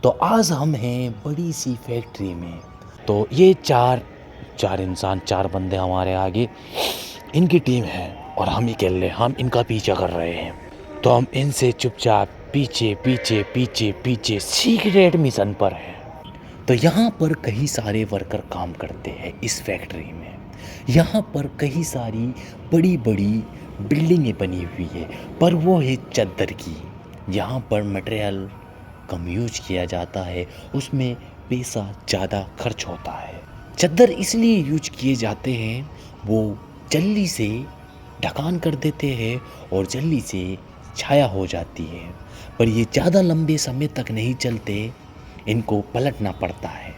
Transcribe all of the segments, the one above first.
तो आज हम हैं बड़ी सी फैक्ट्री में। तो ये चार चार इंसान, चार बंदे हमारे आगे, इनकी टीम है और हम ही अकेले, हम इनका पीछा कर रहे हैं। तो हम इनसे चुपचाप पीछे पीछे पीछे पीछे सीक्रेट मिशन पर हैं। तो यहाँ पर कई सारे वर्कर काम करते हैं इस फैक्ट्री में। यहाँ पर कई सारी बड़ी बड़ी बिल्डिंगें बनी हुई है, पर वो है चद्दर की। यहाँ पर मटेरियल कम यूज किया जाता है, उसमें पैसा ज़्यादा खर्च होता है। चद्दर इसलिए यूज किए जाते हैं, वो जल्दी से ढकान कर देते हैं और जल्दी से छाया हो जाती है, पर ये ज़्यादा लंबे समय तक नहीं चलते, इनको पलटना पड़ता है।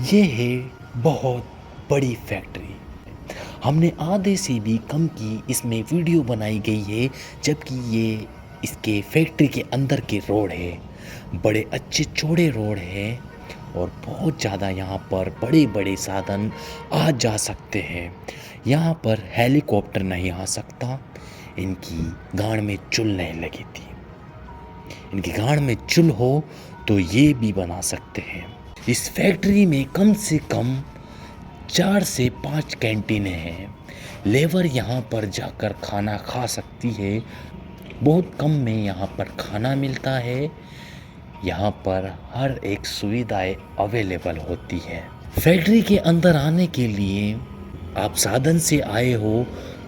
ये है बहुत बड़ी फैक्ट्री। हमने आधे से भी कम की इसमें वीडियो बनाई गई है, जबकि ये इसके फैक्ट्री के अंदर के रोड है। बड़े अच्छे चौड़े रोड है और बहुत ज़्यादा यहाँ पर बड़े बड़े साधन आ जा सकते हैं। यहाँ पर हेलीकॉप्टर नहीं आ सकता, इनकी गांड में चुल नहीं लगी थी। इनकी गांड में चुल हो तो ये भी बना सकते हैं। इस फैक्ट्री में कम से कम 4 से 5 कैंटीनें हैं। लेबर यहाँ पर जाकर खाना खा सकती है। बहुत कम में यहाँ पर खाना मिलता है। यहाँ पर हर एक सुविधाएं अवेलेबल होती है। फैक्ट्री के अंदर आने के लिए आप साधन से आए हो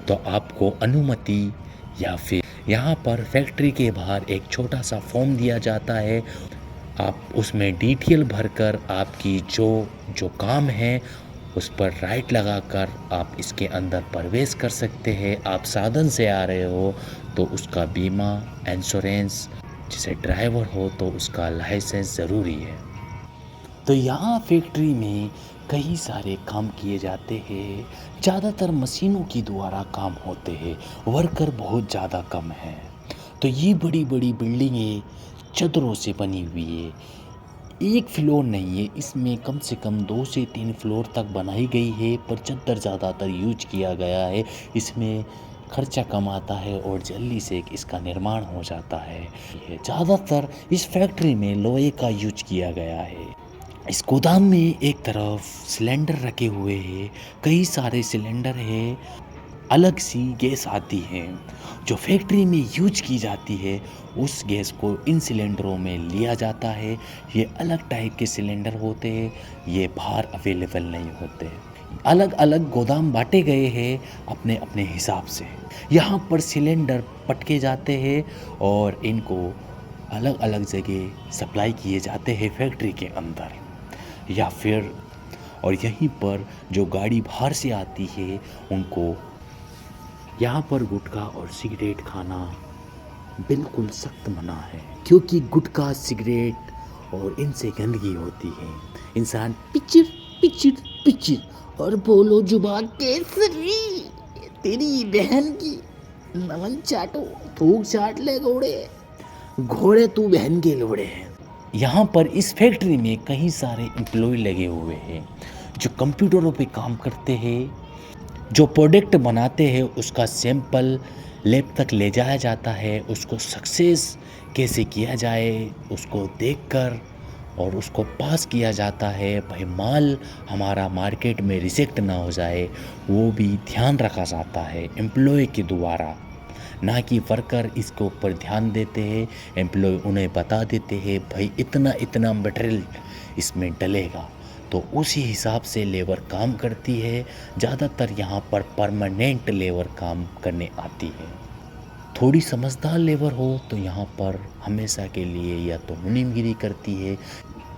तो आपको अनुमति, या फिर यहाँ पर फैक्ट्री के बाहर एक छोटा सा फॉर्म दिया जाता है। आप उसमें डिटेल भरकर आपकी जो काम है उस पर राइट लगाकर आप इसके अंदर प्रवेश कर सकते हैं। आप साधन से आ रहे हो तो उसका बीमा, इंश्योरेंस, जैसे ड्राइवर हो तो उसका लाइसेंस ज़रूरी है। तो यहाँ फैक्ट्री में कई सारे काम किए जाते हैं। ज़्यादातर मशीनों की द्वारा काम होते हैं, वर्कर बहुत ज़्यादा कम हैं। तो ये बड़ी बड़ी बिल्डिंगें चद्दरों से बनी हुई है। एक फ्लोर नहीं है, इसमें कम से कम 2 से 3 फ्लोर तक बनाई गई है, पर चद्दर ज़्यादातर यूज किया गया है। इसमें खर्चा कम आता है और जल्दी से इसका निर्माण हो जाता है। ज़्यादातर इस फैक्ट्री में लोहे का यूज किया गया है। इस गोदाम में एक तरफ सिलेंडर रखे हुए हैं, कई सारे सिलेंडर हैं। अलग सी गैस आती है जो फैक्ट्री में यूज की जाती है, उस गैस को इन सिलेंडरों में लिया जाता है। ये अलग टाइप के सिलेंडर होते हैं, ये बाहर अवेलेबल नहीं होते। अलग अलग गोदाम बांटे गए हैं अपने अपने हिसाब से। यहाँ पर सिलेंडर पटके जाते हैं और इनको अलग अलग जगह सप्लाई किए जाते हैं फैक्ट्री के अंदर, या फिर और यहीं पर जो गाड़ी बाहर से आती है उनको। यहाँ पर गुटखा और सिगरेट खाना बिल्कुल सख्त मना है, क्योंकि गुटखा, सिगरेट और इनसे गंदगी होती है। इंसान पिचिर पिचिर पिचिर और बोलो जुबान केसरी, तेरी बहन की नमन चाटो, थूक चाट ले घोड़े, घोड़े तू बहन के लोड़े हैं। यहाँ पर इस फैक्ट्री में कई सारे एम्प्लॉय लगे हुए हैं जो कंप्यूटरों पे काम करते हैं। जो प्रोडक्ट बनाते हैं उसका सैंपल लैब तक ले जाया जाता है, उसको सक्सेस कैसे किया जाए उसको देखकर और उसको पास किया जाता है। भाई माल हमारा मार्केट में रिजेक्ट ना हो जाए, वो भी ध्यान रखा जाता है एम्प्लॉय के द्वारा, ना कि वर्कर इसके ऊपर ध्यान देते हैं। एम्प्लॉय उन्हें बता देते हैं भाई इतना इतना मटेरियल इसमें डलेगा, तो उसी हिसाब से लेबर काम करती है। ज़्यादातर यहाँ पर परमानेंट लेबर काम करने आती है। थोड़ी समझदार लेबर हो तो यहाँ पर हमेशा के लिए या तो मुनीमगिरी करती है,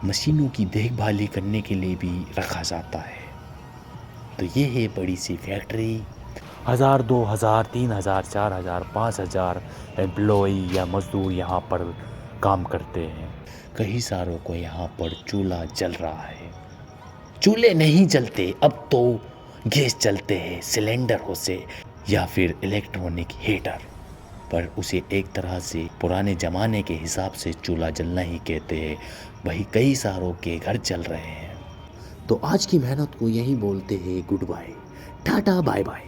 मशीनों की देखभाली करने के लिए भी रखा जाता है। तो ये है बड़ी सी फैक्ट्री। 1000, 2000, 3000, 4000, 5000 एम्प्लॉय या मज़दूर यहाँ पर काम करते हैं। कई सारों को यहाँ पर चूल्हा जल रहा है। चूल्हे नहीं जलते, अब तो गैस चलते हैं सिलेंडरों से या फिर इलेक्ट्रॉनिक हीटर, पर उसे एक तरह से पुराने ज़माने के हिसाब से चूल्हा जलना ही कहते हैं। वही कई सारों के घर चल रहे हैं। तो आज की मेहनत को यही बोलते हैं goodbye, tata bye bye.